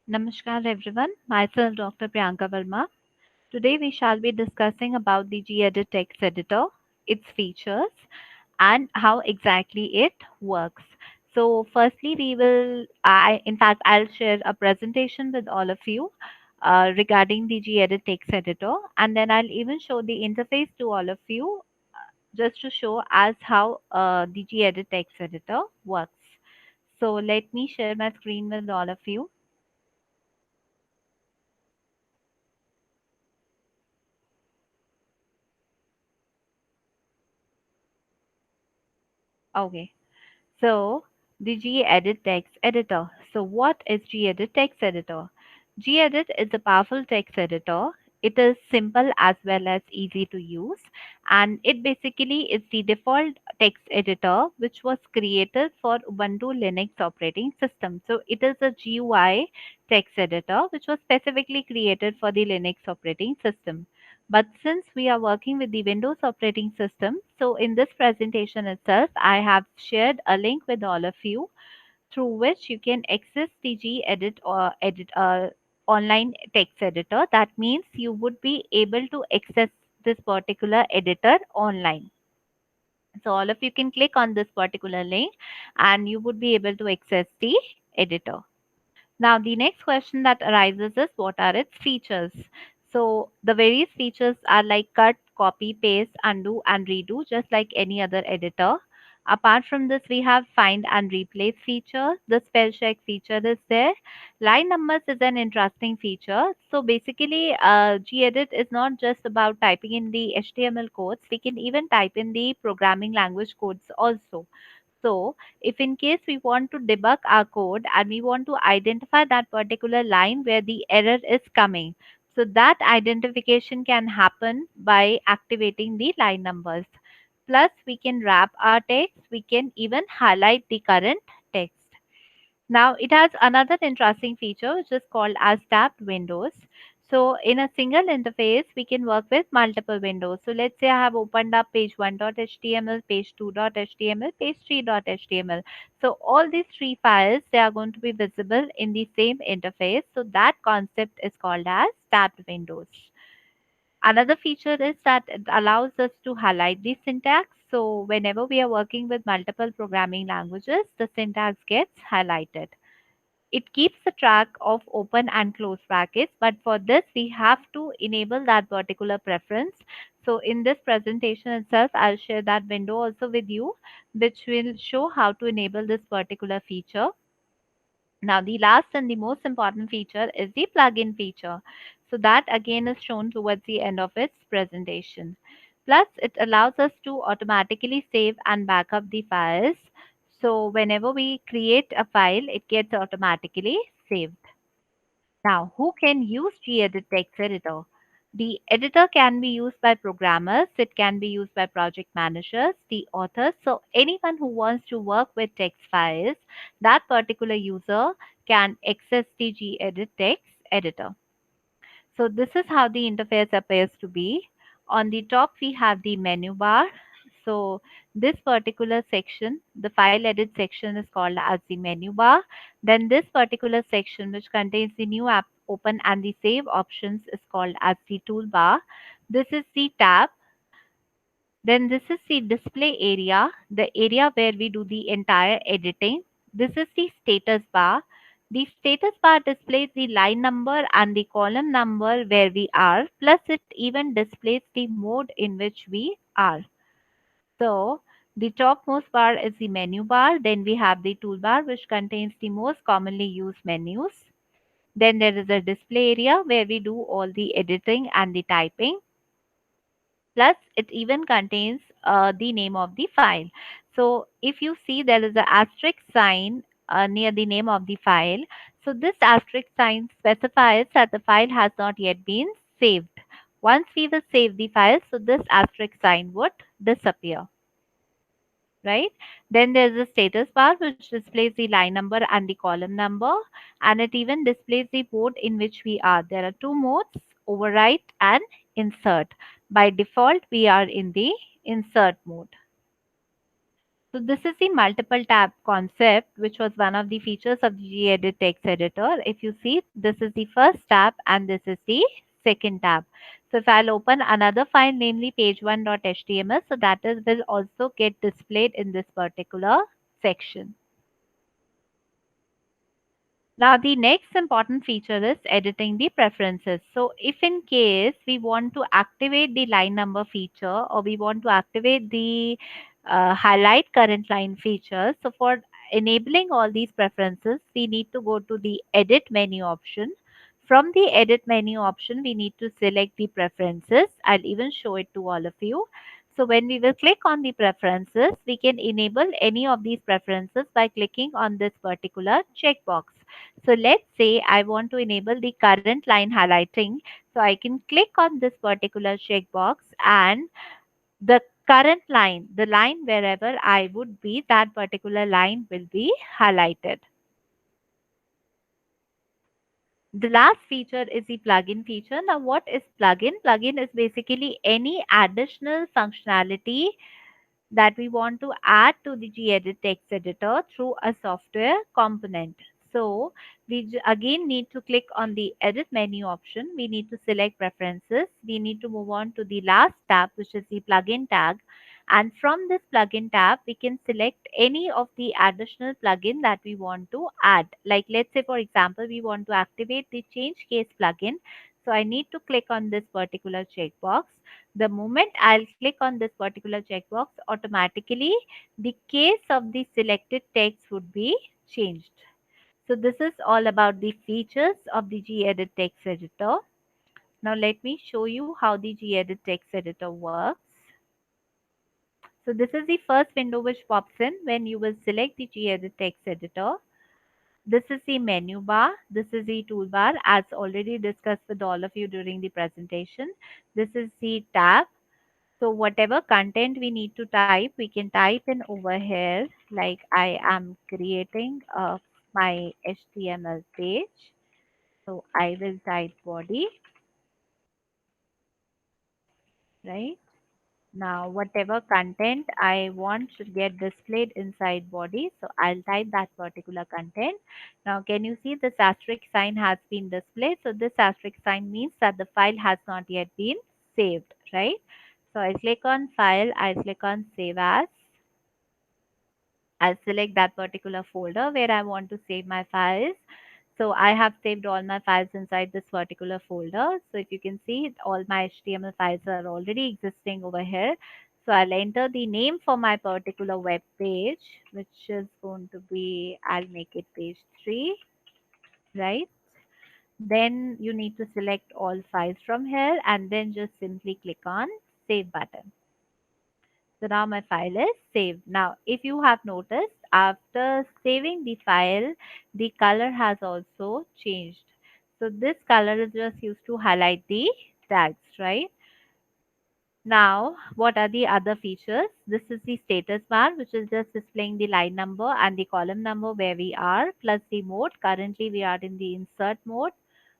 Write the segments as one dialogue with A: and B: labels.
A: Namaskar everyone, myself Dr. Priyanka Verma. Today we shall be discussing about the gedit text editor, its features and how exactly it works. So firstly I'll share a presentation with all of you regarding the gedit text editor, and then I'll even show the interface to all of you just to show as how the gedit text editor works. So let me share my screen with all of you. Okay. So, the gedit text editor. So, what is gedit text editor? Gedit is a powerful text editor. It is simple as well as easy to use, and it basically is the default text editor which was created for Ubuntu Linux operating system. So, it is a GUI text editor which was specifically created for the Linux operating system. But since we are working with the Windows operating system, so in this presentation itself, I have shared a link with all of you through which you can access the gedit or edit online text editor. That means you would be able to access this particular editor online. So all of you can click on this particular link and you would be able to access the editor. Now, the next question that arises is what are its features? So, the various features are like cut, copy, paste, undo, and redo, just like any other editor. Apart from this, we have find and replace feature. The spell check feature is there. Line numbers is an interesting feature. So basically, gedit is not just about typing in the HTML codes. We can even type in the programming language codes also. So, if in case we want to debug our code and we want to identify that particular line where the error is coming, so that identification can happen by activating the line numbers. Plus, we can wrap our text, we can even highlight the current text. Now it has another interesting feature which is called as tabbed windows. So in a single interface, we can work with multiple windows. So let's say I have opened up page 1.html, page 2.html, page 3.html. So all these three files, they are going to be visible in the same interface. So that concept is called as tabbed windows. Another feature is that it allows us to highlight the syntax. So whenever we are working with multiple programming languages, the syntax gets highlighted. It keeps the track of open and close brackets, but for this we have to enable that particular preference. So in this presentation itself, I'll share that window also with you, which will show how to enable this particular feature. Now, the last and the most important feature is the plugin feature. So that again is shown towards the end of its presentation. Plus, it allows us to automatically save and backup the files. So whenever we create a file, it gets automatically saved. Now, who can use gedit text editor? The editor can be used by programmers, it can be used by project managers, the authors. So, anyone who wants to work with text files, that particular user can access the gedit text editor. So this is how the interface appears to be. On the top, we have the menu bar. So this particular section, the file edit section is called as the menu bar. Then this particular section, which contains the new app open and the save options, is called as the toolbar. This is the tab. Then this is the display area, the area where we do the entire editing. This is the status bar. The status bar displays the line number and the column number where we are, plus it even displays the mode in which we are. So the topmost bar is the menu bar. Then we have the toolbar, which contains the most commonly used menus. Then there is a display area where we do all the editing and the typing. Plus it even contains the name of the file. So if you see, there is a asterisk sign near the name of the file. So this asterisk sign specifies that the file has not yet been saved. Once we will save the file, so this asterisk sign would disappear, right? Then there's a status bar which displays the line number and the column number, and it even displays the mode in which we are. There are two modes, overwrite and insert. By default, we are in the insert mode. So this is the multiple tab concept, which was one of the features of the gedit text editor. If you see, this is the first tab and this is the second tab. So if I'll open another file, namely page1.html, so that is will also get displayed in this particular section. Now, the next important feature is editing the preferences. So, if in case we want to activate the line number feature or we want to activate the highlight current line feature, so for enabling all these preferences, we need to go to the edit menu option. From the edit menu option, we need to select the preferences. I'll even show it to all of you. So when we will click on the preferences, we can enable any of these preferences by clicking on this particular checkbox. So let's say I want to enable the current line highlighting. So I can click on this particular checkbox and the current line, the line wherever I would be, that particular line will be highlighted. The last feature is the plugin feature. Now, what is plugin? Plugin is basically any additional functionality that we want to add to the gedit text editor through a software component. So we again need to click on the edit menu option. We need to select preferences. We need to move on to the last tab, which is the plugin tag. And from this plugin tab, we can select any of the additional plugin that we want to add. Like let's say, for example, we want to activate the change case plugin. So I need to click on this particular checkbox. The moment I'll click on this particular checkbox, automatically the case of the selected text would be changed. So this is all about the features of the gedit text editor. Now let me show you how the gedit text editor works. So this is the first window which pops in when you will select the gedit text editor. This is the menu bar. This is the toolbar as already discussed with all of you during the presentation. This is the tab. So whatever content we need to type, we can type in over here, like I am creating my HTML page. So I will type body, right? Now, whatever content I want should get displayed inside body. So I'll type that particular content. Now, can you see this asterisk sign has been displayed? So this asterisk sign means that the file has not yet been saved, right? So I click on file, I click on save as. I'll select that particular folder where I want to save my files. So I have saved all my files inside this particular folder. So if you can see, all my HTML files are already existing over here. So I'll enter the name for my particular web page, which is going to be, I'll make it page 3, right? Then you need to select all files from here and then just simply click on save button. So now my file is saved. Now, if you have noticed, after saving the file, the color has also changed. So this color is just used to highlight the tags, right? Now, what are the other features? This is the status bar, which is just displaying the line number and the column number where we are, plus the mode. Currently, we are in the insert mode.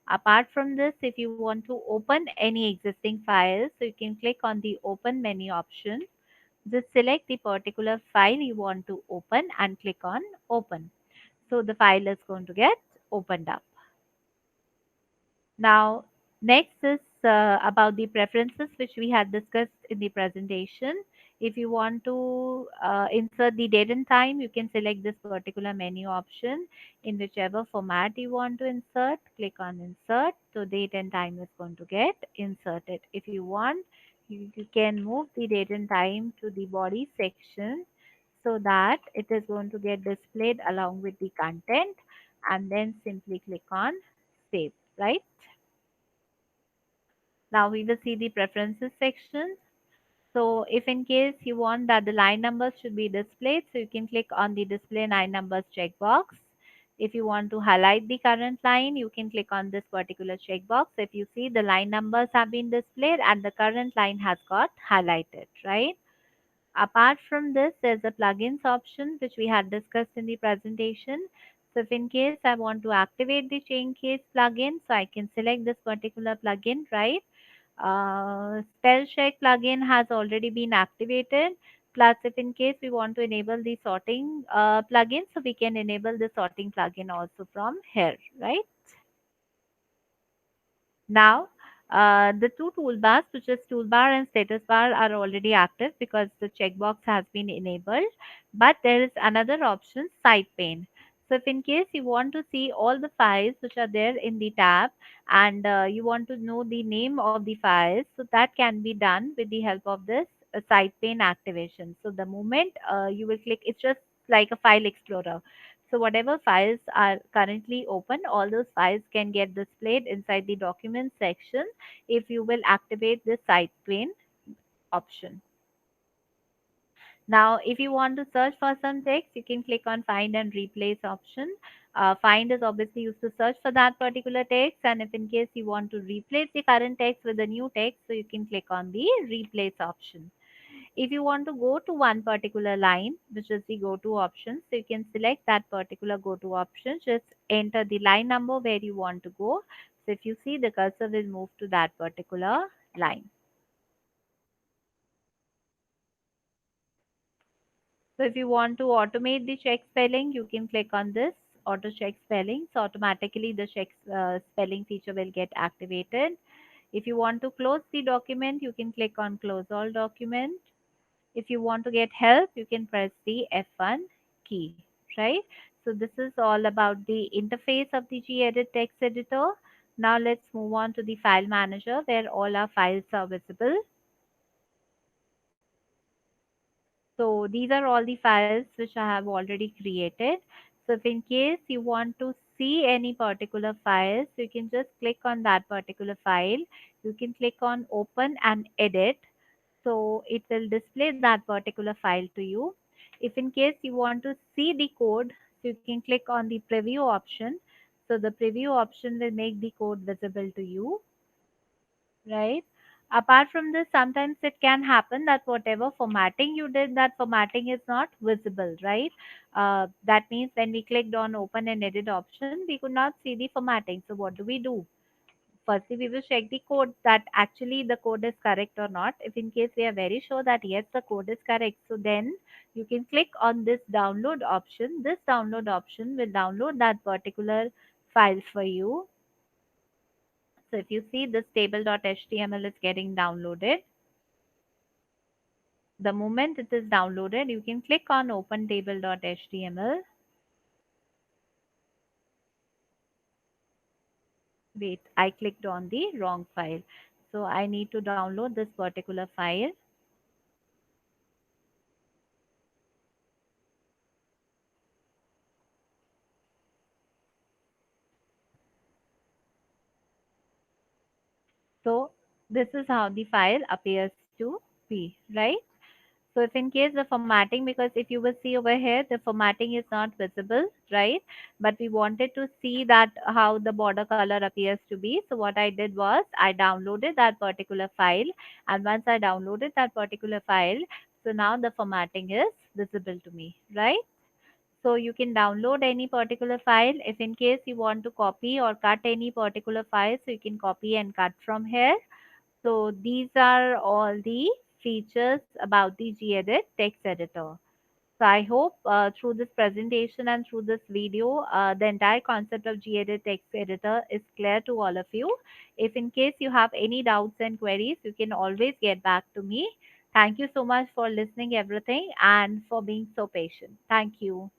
A: Apart from this, if you want to open any existing files, so you can click on the open menu option. Just select the particular file you want to open and click on open. So the file is going to get opened up. Now, next is about the preferences which we had discussed in the presentation. If you want to insert the date and time, you can select this particular menu option in whichever format you want to insert. Click on insert. So date and time is going to get inserted. If you want, you can move the date and time to the body section so that it is going to get displayed along with the content, and then simply click on save, right? Now we will see the preferences section. So if in case you want that the line numbers should be displayed, so you can click on the display line numbers checkbox. If you want to highlight the current line, you can click on this particular checkbox. If you see, the line numbers have been displayed and the current line has got highlighted, right? Apart from this, there's a plugins option which we had discussed in the presentation. So if in case I want to activate the chain case plugin, so I can select this particular plugin, right? Spell check plugin has already been activated. Plus, if in case we want to enable the sorting plugin, so we can enable the sorting plugin also from here, right? Now, the two toolbars, which is toolbar and status bar, are already active because the checkbox has been enabled. But there is another option, side pane. So, if in case you want to see all the files which are there in the tab and you want to know the name of the files, so that can be done with the help of this side pane activation. So, the moment you will click, it's just like a file explorer. So whatever files are currently open, all those files can get displayed inside the document section if you will activate the side pane option. Now, if you want to search for some text, you can click on find and replace option. Find is obviously used to search for that particular text, and if in case you want to replace the current text with a new text, so you can click on the replace option. If you want to go to one particular line, which is the go to option, so you can select that particular go to option, just enter the line number where you want to go. So if you see, the cursor will move to that particular line. So if you want to automate the check spelling, you can click on this auto check spelling. So automatically the check spelling feature will get activated. If you want to close the document, you can click on close all document. If you want to get help, you can press the F1 key, right? So this is all about the interface of the gedit text editor. Now let's move on to the file manager where all our files are visible. So these are all the files which I have already created. So if in case you want to see any particular file, so you can just click on that particular file. You can click on open and edit, so it will display that particular file to you. If in case you want to see the code, so you can click on the preview option. So the preview option will make the code visible to you, right? Apart from this, sometimes it can happen that whatever formatting you did, that formatting is not visible, right? That means when we clicked on open and edit option, we could not see the formatting. So what do we do? Firstly, we will check the code that actually the code is correct or not. If in case we are very sure that yes, the code is correct, so then you can click on this download option. This download option will download that particular file for you. So if you see, this table.html is getting downloaded. The moment it is downloaded, you can click on open table.html. Wait, I clicked on the wrong file. So I need to download this particular file. So this is how the file appears to be, right? So if in case the formatting, because if you will see over here, the formatting is not visible, right? But we wanted to see that how the border color appears to be. So what I did was I downloaded that particular file. And once I downloaded that particular file, so now the formatting is visible to me, right? So you can download any particular file. If in case you want to copy or cut any particular file, so you can copy and cut from here. So these are all the features about the gedit text editor. So I hope through this presentation and through this video, the entire concept of gedit text editor is clear to all of you. If in case you have any doubts and queries, you can always get back to me. Thank you so much for listening everything and for being so patient. Thank you.